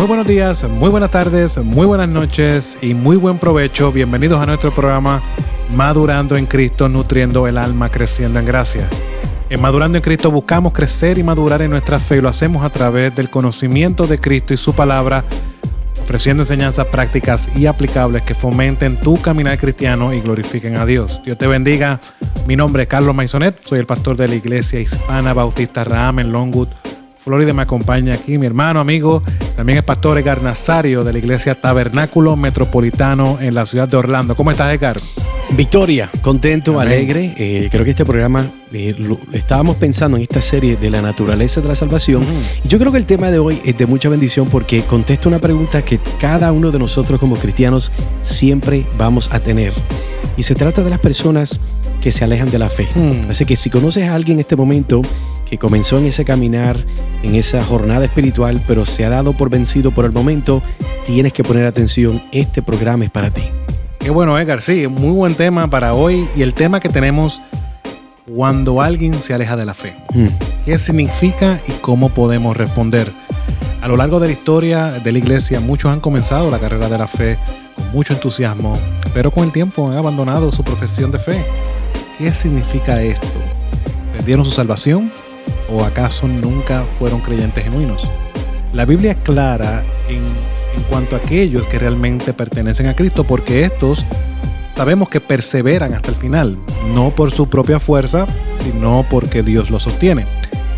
Muy buenos días, muy buenas tardes, muy buenas noches y muy buen provecho. Bienvenidos a nuestro programa Madurando en Cristo, nutriendo el alma, creciendo en gracia. En Madurando en Cristo buscamos crecer y madurar en nuestra fe y lo hacemos a través del conocimiento de Cristo y su palabra, ofreciendo enseñanzas prácticas y aplicables que fomenten tu caminar cristiano y glorifiquen a Dios. Dios te bendiga. Mi nombre es Carlos Maisonet, soy el pastor de la Iglesia Hispana Bautista Raham en Longwood, Florida. Me acompaña aquí mi hermano, amigo, también es pastor Edgar Nazario de la Iglesia Tabernáculo Metropolitano en la ciudad de Orlando. ¿Cómo estás, Edgar? Victoria, contento, amén, alegre. Creo que este programa, estábamos pensando en esta serie de la naturaleza de la salvación. Y yo creo que el tema de hoy es de mucha bendición porque contesta una pregunta que cada uno de nosotros como cristianos siempre vamos a tener. Y se trata de las personas que se alejan de la fe. Así que si conoces a alguien en este momento que comenzó en ese caminar, en esa jornada espiritual, pero se ha dado por vencido por el momento, tienes que poner atención. Este programa es para ti. Qué bueno, Edgar. Sí, muy buen tema para hoy. Y el tema que tenemos, cuando alguien se aleja de la fe. ¿Qué significa y cómo podemos responder? A lo largo de la historia de la iglesia, muchos han comenzado la carrera de la fe con mucho entusiasmo, pero con el tiempo han abandonado su profesión de fe. ¿Qué significa esto? ¿Perdieron su salvación? ¿O acaso nunca fueron creyentes genuinos? La Biblia es clara en cuanto a aquellos que realmente pertenecen a Cristo, porque estos sabemos que perseveran hasta el final, no por su propia fuerza, sino porque Dios los sostiene.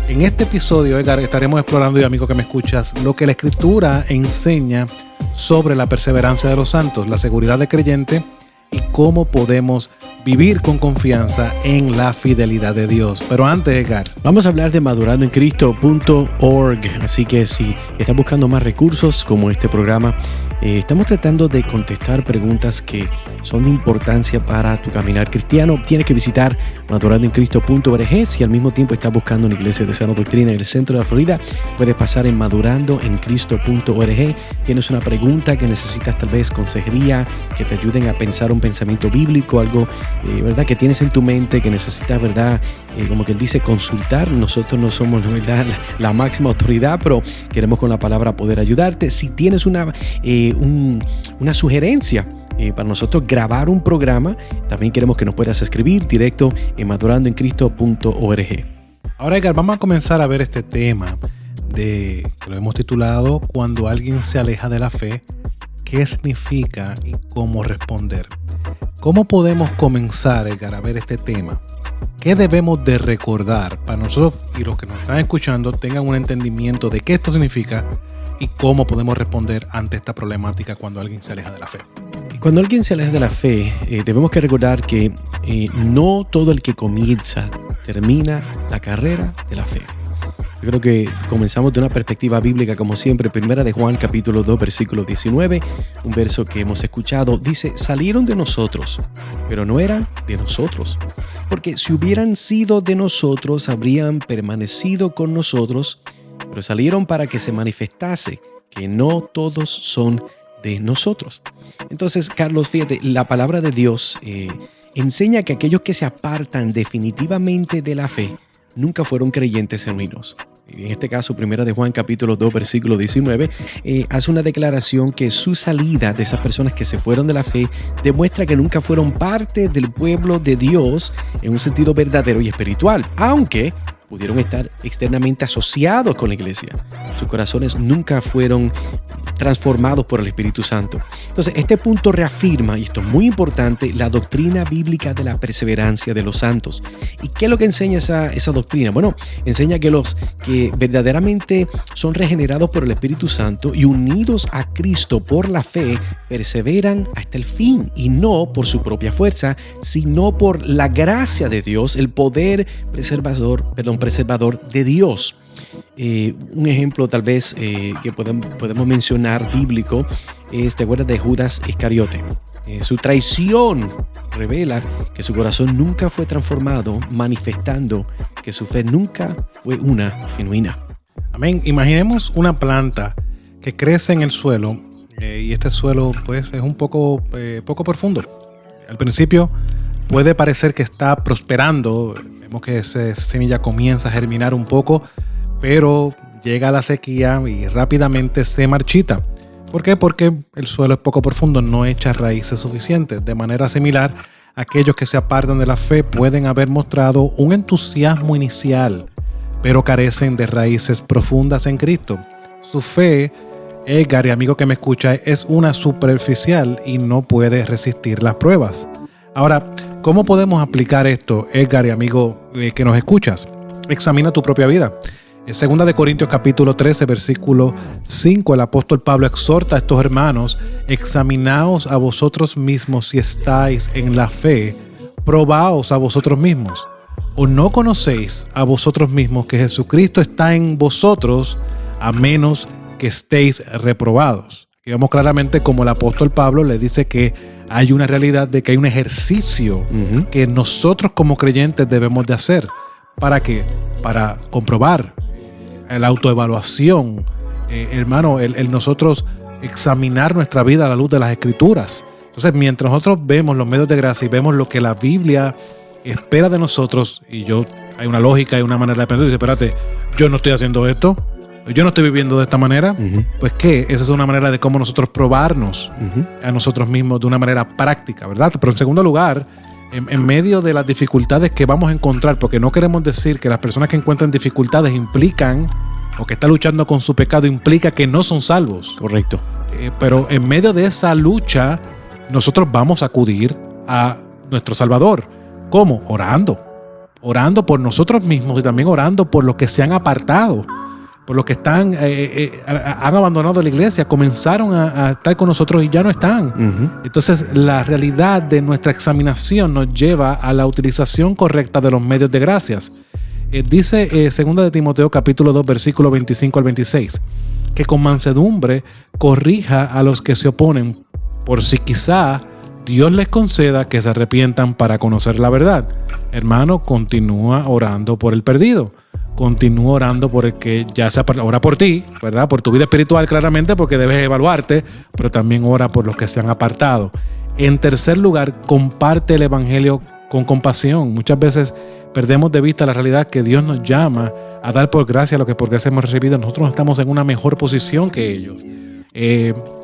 En este episodio, Edgar, estaremos explorando, y amigo que me escuchas, lo que la Escritura enseña sobre la perseverancia de los santos, la seguridad de creyente y cómo podemos vivir con confianza en la fidelidad de Dios. Pero antes, Edgar, vamos a hablar de madurandoencristo.org. Así que si estás buscando más recursos como este programa, estamos tratando de contestar preguntas que son de importancia para tu caminar cristiano. Tienes que visitar madurandoencristo.org. Si al mismo tiempo estás buscando una iglesia de sana doctrina en el centro de la Florida, puedes pasar en madurandoencristo.org. Tienes una pregunta que necesitas, tal vez consejería, que te ayuden a pensar un pensamiento bíblico, algo ¿verdad? Que tienes en tu mente, que necesitas, ¿verdad? Como quien dice, consultar. Nosotros no somos, ¿verdad?, la máxima autoridad, pero queremos con la palabra poder ayudarte. Si tienes una sugerencia para nosotros grabar un programa, también queremos que nos puedas escribir directo en madurandoencristo.org. Ahora, Edgar, vamos a comenzar a ver este tema que lo hemos titulado Cuando alguien se aleja de la fe, ¿qué significa y cómo responder? ¿Cómo podemos comenzar, Edgar, a ver este tema? ¿Qué debemos de recordar para nosotros y los que nos están escuchando tengan un entendimiento de qué esto significa y cómo podemos responder ante esta problemática cuando alguien se aleja de la fe? Cuando alguien se aleja de la fe, debemos que recordar que no todo el que comienza termina la carrera de la fe. Yo creo que comenzamos de una perspectiva bíblica, como siempre. Primera de Juan, capítulo 2, versículo 19, un verso que hemos escuchado. Dice, salieron de nosotros, pero no eran de nosotros. Porque si hubieran sido de nosotros, habrían permanecido con nosotros, pero salieron para que se manifestase que no todos son de nosotros. Entonces, Carlos, fíjate, la palabra de Dios enseña que aquellos que se apartan definitivamente de la fe nunca fueron creyentes genuinos. En este caso, Primera de Juan, capítulo 2, versículo 19, hace una declaración que su salida de esas personas que se fueron de la fe demuestra que nunca fueron parte del pueblo de Dios en un sentido verdadero y espiritual, aunque pudieron estar externamente asociados con la iglesia. Sus corazones nunca fueron transformados por el Espíritu Santo. Entonces, este punto reafirma, y esto es muy importante, la doctrina bíblica de la perseverancia de los santos. ¿Y qué es lo que enseña esa doctrina? Bueno, enseña que los que verdaderamente son regenerados por el Espíritu Santo y unidos a Cristo por la fe, perseveran hasta el fin, y no por su propia fuerza, sino por la gracia de Dios, el poder preservador de Dios. Un ejemplo tal vez que podemos mencionar bíblico es, ¿te acuerdas de Judas Iscariote? Su traición revela que su corazón nunca fue transformado, manifestando que su fe nunca fue una genuina. Amén. Imaginemos una planta que crece en el suelo y este suelo pues es un poco profundo. Al principio puede parecer que está prosperando, vemos que esa semilla comienza a germinar un poco, pero llega la sequía y rápidamente se marchita. ¿Por qué? Porque el suelo es poco profundo, no echa raíces suficientes. De manera similar, aquellos que se apartan de la fe pueden haber mostrado un entusiasmo inicial, pero carecen de raíces profundas en Cristo. Su fe, Edgar y amigo que me escucha, es una superficial y no puede resistir las pruebas. Ahora, ¿cómo podemos aplicar esto, Edgar y amigo que nos escuchas? Examina tu propia vida. En 2 Corintios capítulo 13, versículo 5, el apóstol Pablo exhorta a estos hermanos: examinaos a vosotros mismos si estáis en la fe, probaos a vosotros mismos. ¿O no conocéis a vosotros mismos que Jesucristo está en vosotros, a menos que estéis reprobados? Aquí vemos claramente como el apóstol Pablo le dice que hay una realidad de que hay un ejercicio que nosotros como creyentes debemos de hacer. ¿Para qué? Para comprobar la autoevaluación, hermano, el nosotros examinar nuestra vida a la luz de las Escrituras. Entonces, mientras nosotros vemos los medios de gracia y vemos lo que la Biblia espera de nosotros, y hay una lógica y una manera de pensar, y dice, espérate, yo no estoy haciendo esto, yo no estoy viviendo de esta manera, pues ¿qué? Esa es una manera de cómo nosotros probarnos a nosotros mismos de una manera práctica, ¿verdad? Pero en segundo lugar, en medio de las dificultades que vamos a encontrar, porque no queremos decir que las personas que encuentran dificultades implican, o que están luchando con su pecado, implica que no son salvos. Correcto. Pero en medio de esa lucha, nosotros vamos a acudir a nuestro Salvador. ¿Cómo? Orando. Orando por nosotros mismos y también orando por los que se han apartado, por los que han abandonado la iglesia, comenzaron a estar con nosotros y ya no están. Entonces, la realidad de nuestra examinación nos lleva a la utilización correcta de los medios de gracias. Dice 2 Timoteo capítulo 2, versículo 25 al 26, que con mansedumbre corrija a los que se oponen, por si quizá Dios les conceda que se arrepientan para conocer la verdad. Hermano, continúa orando por el perdido. Continúa orando por el que ya se apartó. Ora por ti, ¿verdad? Por tu vida espiritual, claramente, porque debes evaluarte, pero también ora por los que se han apartado. En tercer lugar, comparte el evangelio con compasión. Muchas veces perdemos de vista la realidad que Dios nos llama a dar por gracia lo que por gracia hemos recibido. Nosotros estamos en una mejor posición que ellos.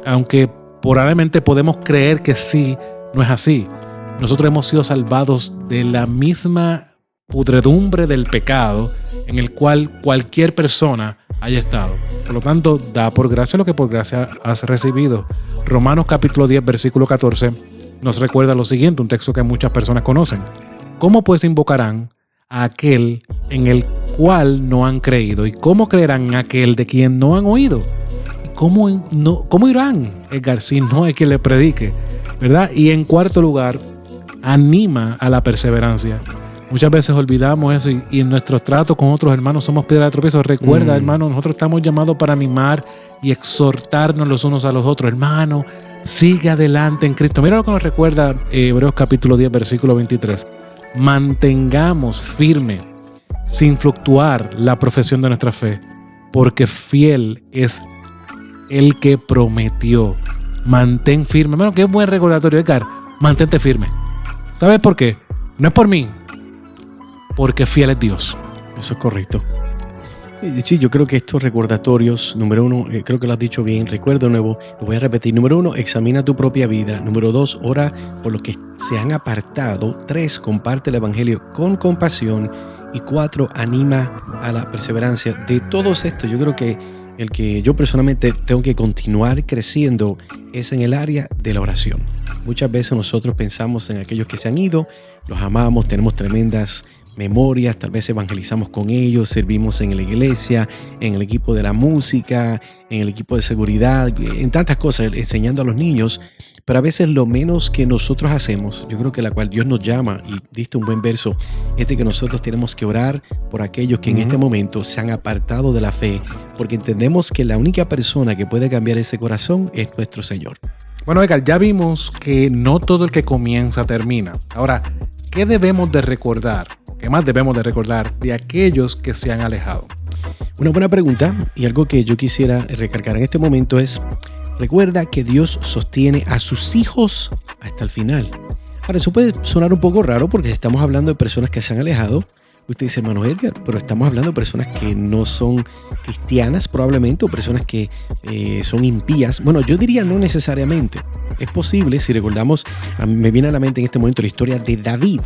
Aunque probablemente podemos creer que sí, no es así. Nosotros hemos sido salvados de la misma pudredumbre del pecado en el cual cualquier persona haya estado. Por lo tanto, da por gracia lo que por gracia has recibido. Romanos capítulo 10, versículo 14 nos recuerda lo siguiente, un texto que muchas personas conocen. ¿Cómo pues invocarán a aquel en el cual no han creído? ¿Y cómo creerán en aquel de quien no han oído? ¿Y cómo irán, Edgar, si no hay quien le predique? ¿Verdad? Y en cuarto lugar, anima a la perseverancia. Muchas veces olvidamos eso y en nuestros tratos con otros hermanos somos piedra de tropiezo. Recuerda, hermano, nosotros estamos llamados para animar y exhortarnos los unos a los otros. Hermano, sigue adelante en Cristo. Mira lo que nos recuerda Hebreos capítulo 10, versículo 23. Mantengamos firme, sin fluctuar, la profesión de nuestra fe, porque fiel es el que prometió. Mantén firme. Hermano, qué buen recordatorio, Edgar. Mantente firme. ¿Sabes por qué? No es por mí, porque fiel es Dios. Eso es correcto. Sí, yo creo que estos recordatorios, número uno, creo que lo has dicho bien, recuerdo de nuevo, lo voy a repetir. Número uno, examina tu propia vida. Número dos, ora por los que se han apartado. 3, comparte el evangelio con compasión. Y 4, anima a la perseverancia. De todos estos, yo creo que el que yo personalmente tengo que continuar creciendo es en el área de la oración. Muchas veces nosotros pensamos en aquellos que se han ido, los amamos, tenemos tremendas memorias, tal vez evangelizamos con ellos, servimos en la iglesia, en el equipo de la música, en el equipo de seguridad, en tantas cosas, enseñando a los niños, pero a veces lo menos que nosotros hacemos, yo creo que la cual Dios nos llama, y diste un buen verso, es de que nosotros tenemos que orar por aquellos que en este momento se han apartado de la fe, porque entendemos que la única persona que puede cambiar ese corazón es nuestro Señor. Bueno, Edgar, ya vimos que no todo el que comienza termina. Ahora, ¿qué debemos de recordar? ¿Qué más debemos de recordar de aquellos que se han alejado? Una buena pregunta, y algo que yo quisiera recargar en este momento es: recuerda que Dios sostiene a sus hijos hasta el final. Ahora, eso puede sonar un poco raro porque estamos hablando de personas que se han alejado, Usted dice, hermano Edgar, pero estamos hablando de personas que no son cristianas probablemente, o personas que son impías. Bueno, yo diría no necesariamente. Es posible, si recordamos, me viene a la mente en este momento la historia de David.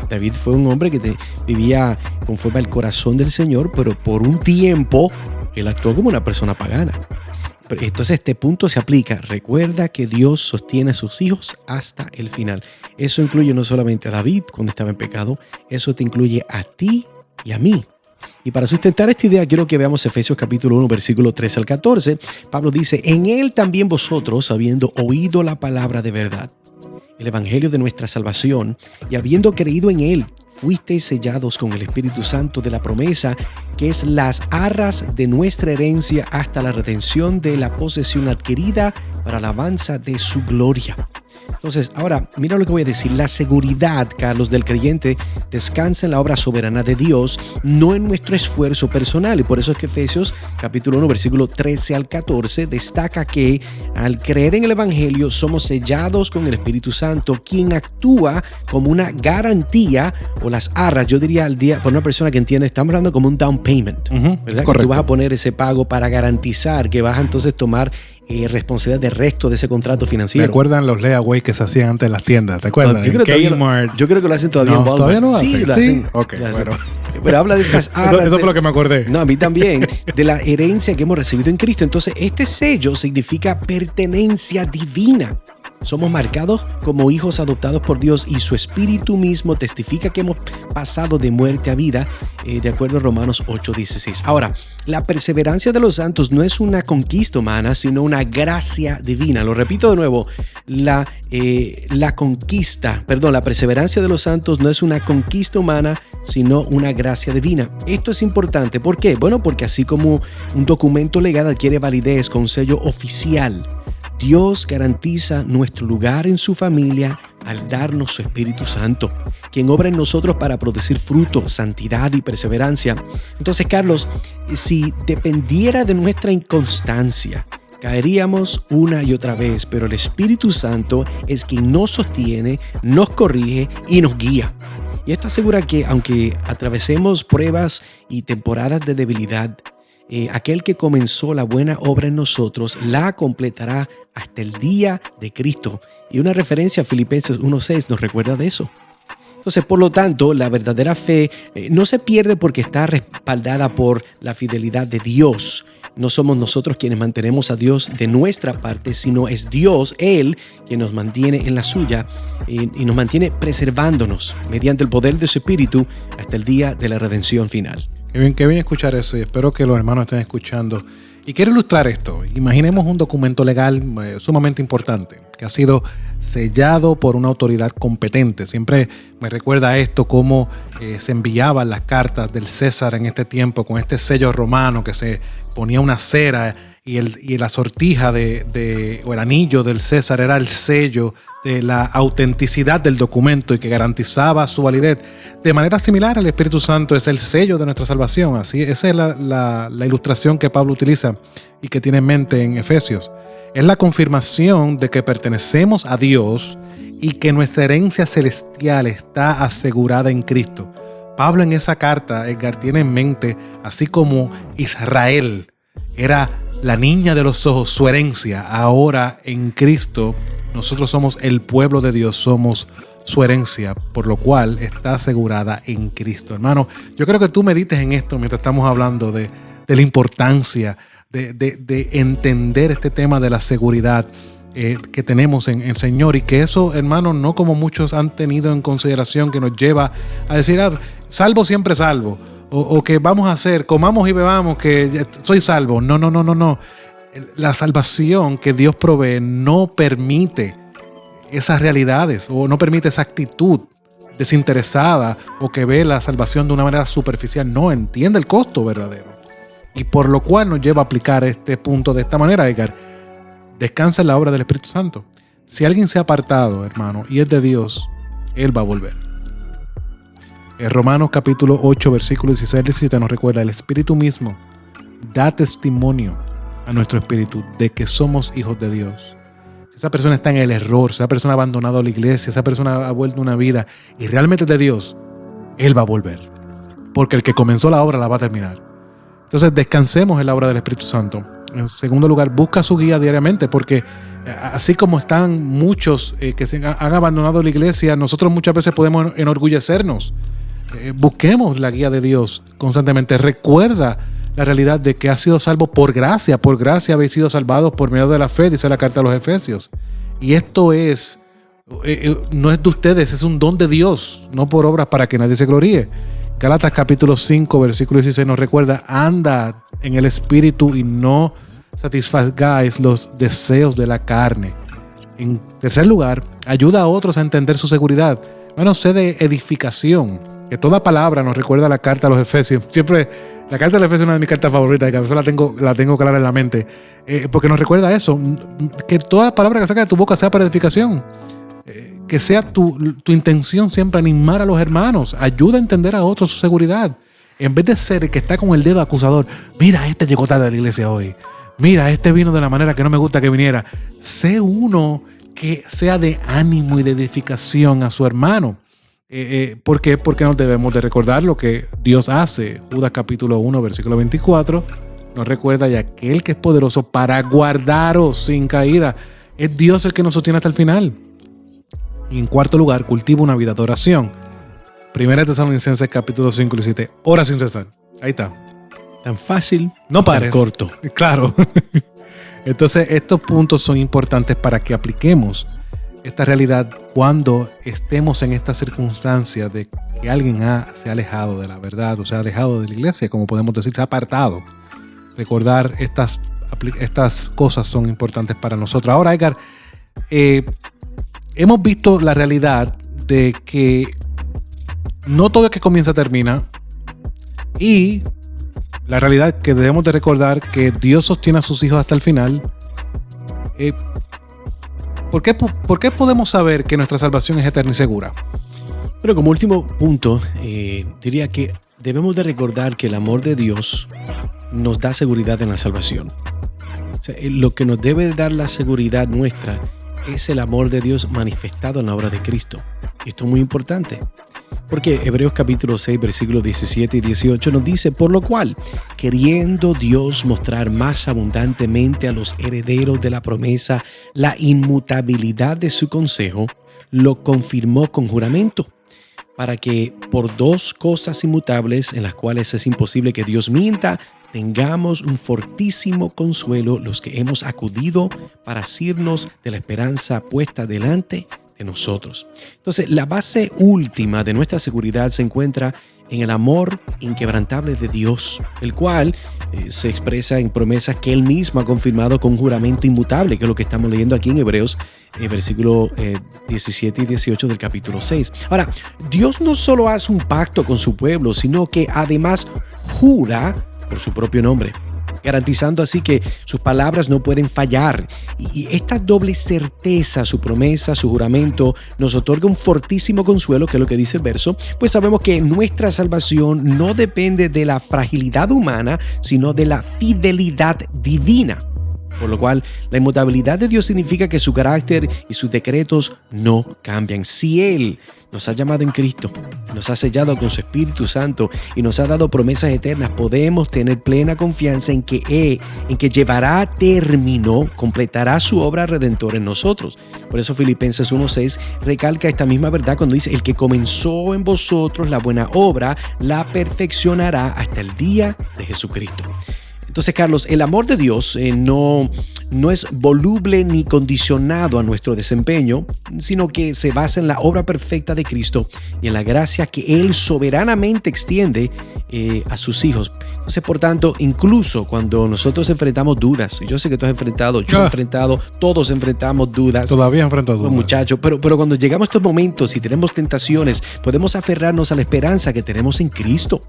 David fue un hombre que vivía conforme al corazón del Señor, pero por un tiempo él actuó como una persona pagana. Entonces este punto se aplica. Recuerda que Dios sostiene a sus hijos hasta el final. Eso incluye no solamente a David cuando estaba en pecado, eso te incluye a ti y a mí. Y para sustentar esta idea quiero que veamos Efesios capítulo 1, versículo 13 al 14. Pablo dice, en él también vosotros, habiendo oído la palabra de verdad, el evangelio de nuestra salvación, y habiendo creído en él, fuisteis sellados con el Espíritu Santo de la promesa, que es las arras de nuestra herencia hasta la redención de la posesión adquirida para la alabanza de su gloria. Entonces, ahora, mira lo que voy a decir. La seguridad, Carlos, del creyente descansa en la obra soberana de Dios, no en nuestro esfuerzo personal. Y por eso es que Efesios capítulo 1, versículo 13 al 14 destaca que al creer en el Evangelio somos sellados con el Espíritu Santo, quien actúa como una garantía o las arras, yo diría al día, por una persona que entiende, estamos hablando como un down payment, ¿verdad? Que tú vas a poner ese pago para garantizar que vas a entonces tomar responsabilidad del resto de ese contrato financiero. ¿Te acuerdan los layaway que se hacían antes en las tiendas? ¿Te acuerdas? Yo creo que lo hacen todavía en Walmart. ¿Todavía lo hacen? Sí, lo hacen. Ok, bueno. Pero habla de estas arras. Eso fue lo que me acordé. No, a mí también. De la herencia que hemos recibido en Cristo. Entonces, este sello significa pertenencia divina. Somos marcados como hijos adoptados por Dios y su Espíritu mismo testifica que hemos pasado de muerte a vida, de acuerdo a Romanos 8:16. Ahora, la perseverancia de los santos no es una conquista humana, sino una gracia divina. Lo repito de nuevo, la perseverancia de los santos no es una conquista humana, sino una gracia divina. Esto es importante. ¿Por qué? Bueno, porque así como un documento legal adquiere validez con un sello oficial, Dios garantiza nuestro lugar en su familia al darnos su Espíritu Santo, quien obra en nosotros para producir fruto, santidad y perseverancia. Entonces, Carlos, si dependiera de nuestra inconstancia, caeríamos una y otra vez, pero el Espíritu Santo es quien nos sostiene, nos corrige y nos guía. Y esto asegura que, aunque atravesemos pruebas y temporadas de debilidad, aquel que comenzó la buena obra en nosotros la completará hasta el día de Cristo. Y una referencia a Filipenses 1:6 nos recuerda de eso. Entonces, por lo tanto, la verdadera fe no se pierde porque está respaldada por la fidelidad de Dios. No somos nosotros quienes mantenemos a Dios de nuestra parte, sino es Dios, Él, quien nos mantiene en la suya y nos mantiene preservándonos mediante el poder de su Espíritu hasta el día de la redención final. Qué bien escuchar eso, y espero que los hermanos estén escuchando. Y quiero ilustrar esto. Imaginemos un documento legal sumamente importante que ha sido sellado por una autoridad competente. Siempre me recuerda esto, cómo se enviaban las cartas del César en este tiempo con este sello romano que se ponía una cera y la sortija o el anillo del César era el sello de la autenticidad del documento y que garantizaba su validez. De manera similar, el Espíritu Santo es el sello de nuestra salvación. Así, esa es la ilustración que Pablo utiliza y que tiene en mente en Efesios. Es la confirmación de que pertenecemos a Dios y que nuestra herencia celestial está asegurada en Cristo. Pablo en esa carta, Edgar, tiene en mente, así como Israel era la niña de los ojos, su herencia, ahora en Cristo nosotros somos el pueblo de Dios, somos su herencia, por lo cual está asegurada en Cristo. Hermano, yo creo que tú medites en esto mientras estamos hablando de la importancia de entender este tema de la seguridad que tenemos en el Señor, y que eso, hermano, no como muchos han tenido en consideración, que nos lleva a decir, salvo siempre salvo, o que vamos a hacer, comamos y bebamos, que soy salvo. No. La salvación que Dios provee no permite esas realidades, o no permite esa actitud desinteresada o que ve la salvación de una manera superficial. No entiende el costo verdadero, y por lo cual nos lleva a aplicar este punto de esta manera, Edgar. Descansa en la obra del Espíritu Santo. Si alguien se ha apartado, hermano, y es de Dios, Él va a volver. En Romanos capítulo 8, versículo 16-17 nos recuerda: el Espíritu mismo da testimonio a nuestro espíritu de que somos hijos de Dios. Si esa persona está en el error, si esa persona ha abandonado la iglesia, esa persona ha vuelto una vida y realmente es de Dios, Él va a volver. porque el que comenzó la obra la va a terminar. Entonces descansemos en la obra del Espíritu Santo. En segundo lugar, busca su guía diariamente, porque así como están muchos que han abandonado la iglesia, nosotros muchas veces podemos enorgullecernos. Busquemos la guía de Dios constantemente. Recuerda la realidad de que has sido salvo por gracia. Por gracia habéis sido salvados por medio de la fe, dice la carta a los Efesios. Y esto no es de ustedes, es un don de Dios, no por obras para que nadie se gloríe. Gálatas capítulo 5, versículo 16 nos recuerda: anda en el Espíritu y no satisfagáis los deseos de la carne. En tercer lugar, ayuda a otros a entender su seguridad. Bueno, sé de edificación, que toda palabra nos recuerda la carta a los Efesios. Siempre, la carta a los Efesios es una de mis cartas favoritas, que a veces la tengo clara en la mente, porque nos recuerda eso, que toda palabra que saca de tu boca sea para edificación. Que sea tu intención siempre animar a los hermanos. Ayuda a entender a otros su seguridad. En vez de ser el que está con el dedo acusador: mira, este llegó tarde a la iglesia hoy. Mira, este vino de la manera que no me gusta que viniera. Sé uno que sea de ánimo y de edificación a su hermano. ¿Por qué? Porque nos debemos de recordar lo que Dios hace. Judas capítulo 1, versículo 24 nos recuerda: y aquel que es poderoso para guardaros sin caída. Es Dios el que nos sostiene hasta el final. Y en cuarto lugar, cultiva una vida de oración. Primera Tesalonicenses capítulo 5, 17. Ora sin cesar. Ahí está. Tan fácil, no pares. Tan corto. Claro. Entonces, estos puntos son importantes para que apliquemos esta realidad cuando estemos en estas circunstancias de que alguien se ha alejado de la verdad o se ha alejado de la iglesia, como podemos decir, se ha apartado. Recordar estas cosas son importantes para nosotros. Ahora, Edgar, hemos visto la realidad de que no todo el que comienza termina, y la realidad que debemos de recordar que Dios sostiene a sus hijos hasta el final. ¿Por qué podemos saber que nuestra salvación es eterna y segura? Pero como último punto, diría que debemos de recordar que el amor de Dios nos da seguridad en la salvación. O sea, lo que nos debe dar la seguridad nuestra es el amor de Dios manifestado en la obra de Cristo. Esto es muy importante, porque Hebreos capítulo 6, versículos 17 y 18 nos dice: por lo cual, queriendo Dios mostrar más abundantemente a los herederos de la promesa la inmutabilidad de su consejo, lo confirmó con juramento, para que por dos cosas inmutables en las cuales es imposible que Dios mienta, tengamos un fortísimo consuelo los que hemos acudido para asirnos de la esperanza puesta delante de nosotros. Entonces, la base última de nuestra seguridad se encuentra en el amor inquebrantable de Dios, el cual se expresa en promesas que Él mismo ha confirmado con juramento inmutable, que es lo que estamos leyendo aquí en Hebreos, versículo 17 y 18 del capítulo 6. Ahora, Dios no solo hace un pacto con su pueblo, sino que además jura por su propio nombre, garantizando así que sus palabras no pueden fallar. Y esta doble certeza, su promesa, su juramento, nos otorga un fortísimo consuelo, que es lo que dice el verso, pues sabemos que nuestra salvación no depende de la fragilidad humana, sino de la fidelidad divina. Por lo cual, la inmutabilidad de Dios significa que su carácter y sus decretos no cambian. Si Él nos ha llamado en Cristo, nos ha sellado con su Espíritu Santo y nos ha dado promesas eternas, podemos tener plena confianza en que llevará a término, completará su obra redentora en nosotros. Por eso Filipenses 1:6 recalca esta misma verdad cuando dice: el que comenzó en vosotros la buena obra, la perfeccionará hasta el día de Jesucristo. Entonces, Carlos, el amor de Dios no es voluble ni condicionado a nuestro desempeño, sino que se basa en la obra perfecta de Cristo y en la gracia que Él soberanamente extiende a sus hijos. Entonces, por tanto, incluso cuando nosotros enfrentamos dudas, yo sé que tú has enfrentado, yo he enfrentado, todos enfrentamos dudas. Todavía enfrento dudas. Muchachos, pero cuando llegamos a estos momentos y tenemos tentaciones, podemos aferrarnos a la esperanza que tenemos en Cristo,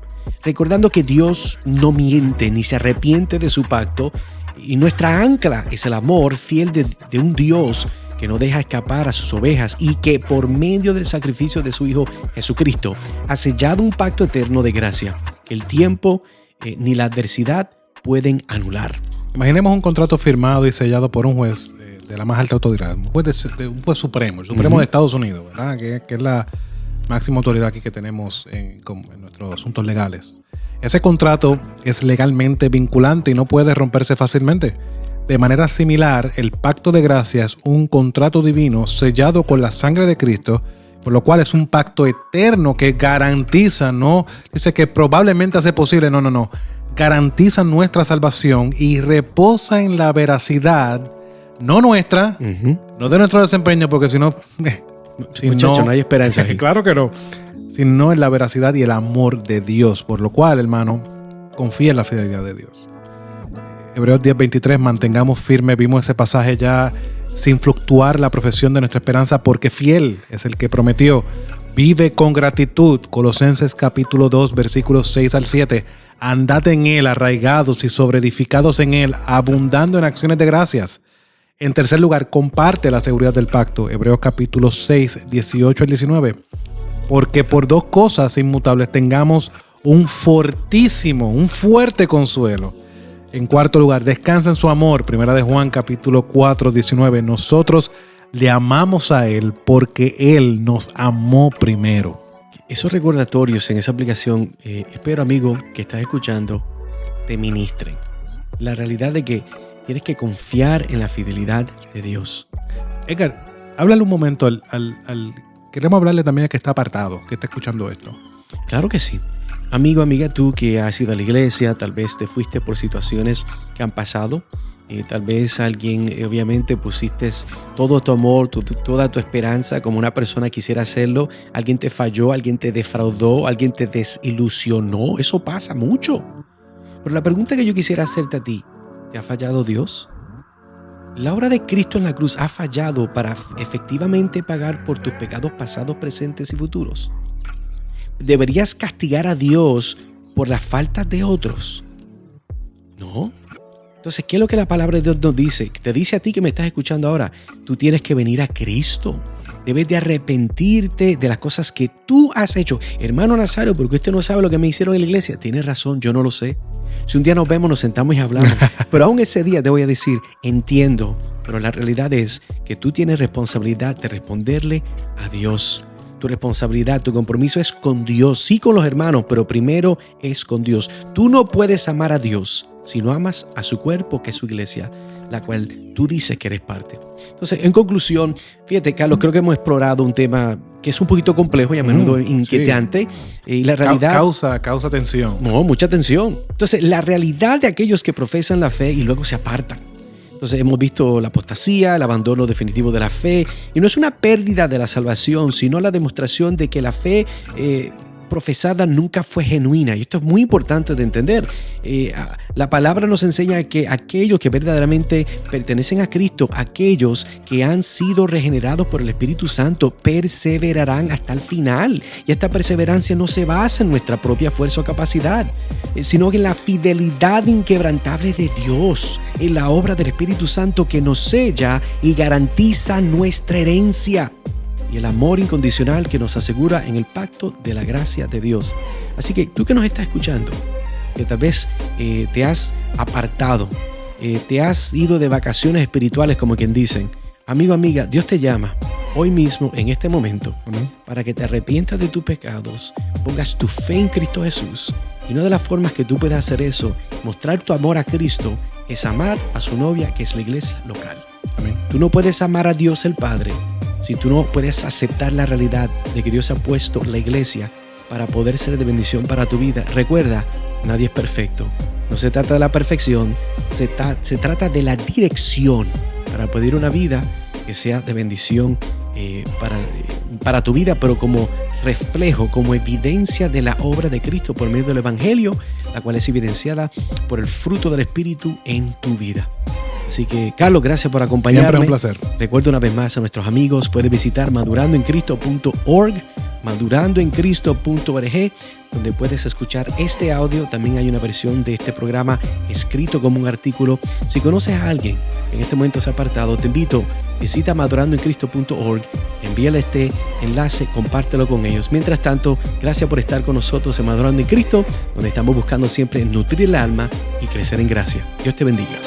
recordando que Dios no miente ni se arrepiente de su pacto, y nuestra ancla es el amor fiel de un Dios que no deja escapar a sus ovejas y que por medio del sacrificio de su Hijo Jesucristo ha sellado un pacto eterno de gracia que el tiempo ni la adversidad pueden anular. Imaginemos un contrato firmado y sellado por un juez de la más alta autoridad, un juez supremo, el Supremo de Estados Unidos, ¿verdad? Que es la máxima autoridad aquí que tenemos en nuestros asuntos legales. Ese contrato es legalmente vinculante y no puede romperse fácilmente. De manera similar, el pacto de gracia es un contrato divino sellado con la sangre de Cristo, por lo cual es un pacto eterno que garantiza, no dice que probablemente hace posible, no, garantiza nuestra salvación y reposa en la veracidad, no nuestra, no de nuestro desempeño, porque si no, muchachos, no hay esperanza ahí. Claro que no, sino en la veracidad y el amor de Dios, por lo cual, hermano, confía en la fidelidad de Dios. Hebreos 10:23, mantengamos firme, vimos ese pasaje ya, sin fluctuar la profesión de nuestra esperanza, porque fiel es el que prometió. Vive con gratitud. Colosenses capítulo 2, versículos 6 al 7. Andad en él, arraigados y sobreedificados en él, abundando en acciones de gracias. En tercer lugar, comparte la seguridad del pacto. Hebreos capítulo 6, 18 al 19. Porque por dos cosas inmutables tengamos un fuerte consuelo. En cuarto lugar, descansa en su amor. Primera de Juan capítulo 4, 19. Nosotros le amamos a Él porque Él nos amó primero. Esos recordatorios en esa aplicación, espero, amigo, que estás escuchando, te ministren. La realidad de que tienes que confiar en la fidelidad de Dios. Edgar, háblale un momento queremos hablarle también al que está apartado, que está escuchando esto. Claro que sí. Amigo, amiga, tú que has ido a la iglesia, tal vez te fuiste por situaciones que han pasado. Tal vez alguien, obviamente, pusiste todo tu amor, toda tu esperanza como una persona quisiera hacerlo. Alguien te falló, alguien te defraudó, alguien te desilusionó. Eso pasa mucho. Pero la pregunta que yo quisiera hacerte a ti, ¿te ha fallado Dios? ¿La obra de Cristo en la cruz ha fallado para efectivamente pagar por tus pecados pasados, presentes y futuros? ¿Deberías castigar a Dios por las faltas de otros? No. Entonces, ¿qué es lo que la palabra de Dios nos dice? Te dice a ti que me estás escuchando ahora, tú tienes que venir a Cristo. Debes de arrepentirte de las cosas que tú has hecho. Hermano Nazario, porque usted no sabe lo que me hicieron en la iglesia. Tienes razón, yo no lo sé. Si un día nos vemos, nos sentamos y hablamos. Pero aún ese día te voy a decir, entiendo. Pero la realidad es que tú tienes responsabilidad de responderle a Dios. Tu responsabilidad, tu compromiso es con Dios, sí con los hermanos, pero primero es con Dios. Tú no puedes amar a Dios si no amas a su cuerpo, que es su iglesia, la cual tú dices que eres parte. Entonces, en conclusión, fíjate, Carlos, creo que hemos explorado un tema que es un poquito complejo y a menudo inquietante. Sí. Y la realidad causa tensión. No, mucha tensión. Entonces, la realidad de aquellos que profesan la fe y luego se apartan. Entonces hemos visto la apostasía, el abandono definitivo de la fe, y no es una pérdida de la salvación, sino la demostración de que la fe profesada nunca fue genuina. Y esto es muy importante de entender. La palabra nos enseña que aquellos que verdaderamente pertenecen a Cristo, aquellos que han sido regenerados por el Espíritu Santo, perseverarán hasta el final. Y esta perseverancia no se basa en nuestra propia fuerza o capacidad, sino en la fidelidad inquebrantable de Dios, en la obra del Espíritu Santo que nos sella y garantiza nuestra herencia, y el amor incondicional que nos asegura en el pacto de la gracia de Dios. Así que tú que nos estás escuchando, que tal vez te has apartado, te has ido de vacaciones espirituales, como quien dicen, amigo, amiga, Dios te llama hoy mismo, en este momento, para que te arrepientas de tus pecados, pongas tu fe en Cristo Jesús. Y una de las formas que tú puedes hacer eso, mostrar tu amor a Cristo, es amar a su novia, que es la iglesia local. Amén. Tú no puedes amar a Dios el Padre si tú no puedes aceptar la realidad de que Dios ha puesto la iglesia para poder ser de bendición para tu vida. Recuerda, nadie es perfecto. No se trata de la perfección, se trata de la dirección para poder una vida que sea de bendición para tu vida, pero como reflejo, como evidencia de la obra de Cristo por medio del Evangelio, la cual es evidenciada por el fruto del Espíritu en tu vida. Así que, Carlos, gracias por acompañarme. Siempre un placer. Recuerda una vez más a nuestros amigos, puedes visitar madurandoencristo.org, madurandoencristo.org, donde puedes escuchar este audio. También hay una versión de este programa escrito como un artículo. Si conoces a alguien que en este momento se ha apartado, te invito, visita madurandoencristo.org, envíale este enlace, compártelo con ellos. Mientras tanto, gracias por estar con nosotros en Madurando en Cristo, donde estamos buscando siempre nutrir el alma y crecer en gracia. Dios te bendiga.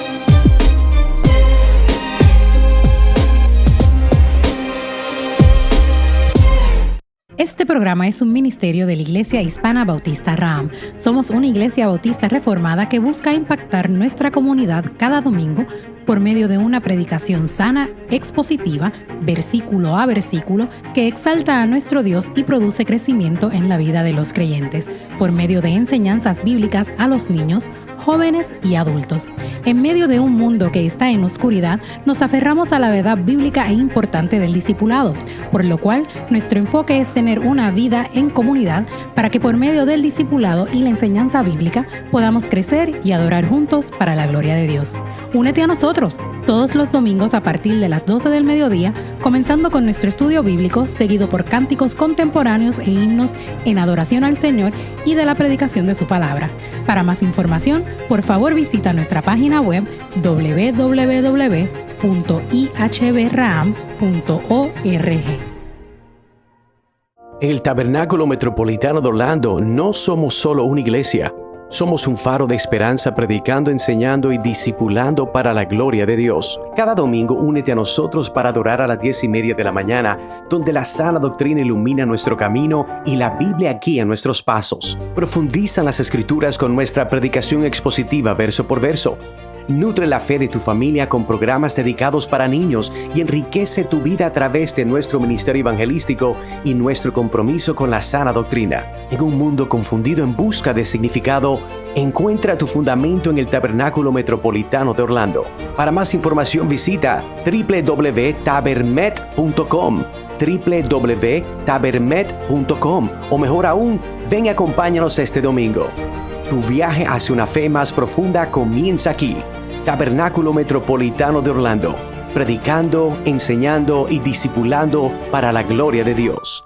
Este programa es un ministerio de la Iglesia Hispana Bautista Raham. Somos una iglesia bautista reformada que busca impactar nuestra comunidad cada domingo por medio de una predicación sana, expositiva, versículo a versículo, que exalta a nuestro Dios y produce crecimiento en la vida de los creyentes, por medio de enseñanzas bíblicas a los niños, jóvenes y adultos. En medio de un mundo que está en oscuridad, nos aferramos a la verdad bíblica e importante del discipulado, por lo cual nuestro enfoque es tener una vida en comunidad para que por medio del discipulado y la enseñanza bíblica podamos crecer y adorar juntos para la gloria de Dios. Únete a nosotros todos los domingos a partir de las 12 del mediodía, comenzando con nuestro estudio bíblico, seguido por cánticos contemporáneos e himnos en adoración al Señor y de la predicación de su palabra. Para más información, por favor visita nuestra página web www.ihbraham.org. En el Tabernáculo Metropolitano de Orlando no somos solo una iglesia. Somos un faro de esperanza predicando, enseñando y discipulando para la gloria de Dios. Cada domingo únete a nosotros para adorar a las 10:30 de la mañana, donde la sana doctrina ilumina nuestro camino y la Biblia guía nuestros pasos. Profundiza en las Escrituras con nuestra predicación expositiva verso por verso. Nutre la fe de tu familia con programas dedicados para niños y enriquece tu vida a través de nuestro ministerio evangelístico y nuestro compromiso con la sana doctrina. En un mundo confundido en busca de significado, encuentra tu fundamento en el Tabernáculo Metropolitano de Orlando. Para más información visita www.tabermet.com www.tabermet.com o mejor aún, ven y acompáñanos este domingo. Tu viaje hacia una fe más profunda comienza aquí. Tabernáculo Metropolitano de Orlando, predicando, enseñando y discipulando para la gloria de Dios.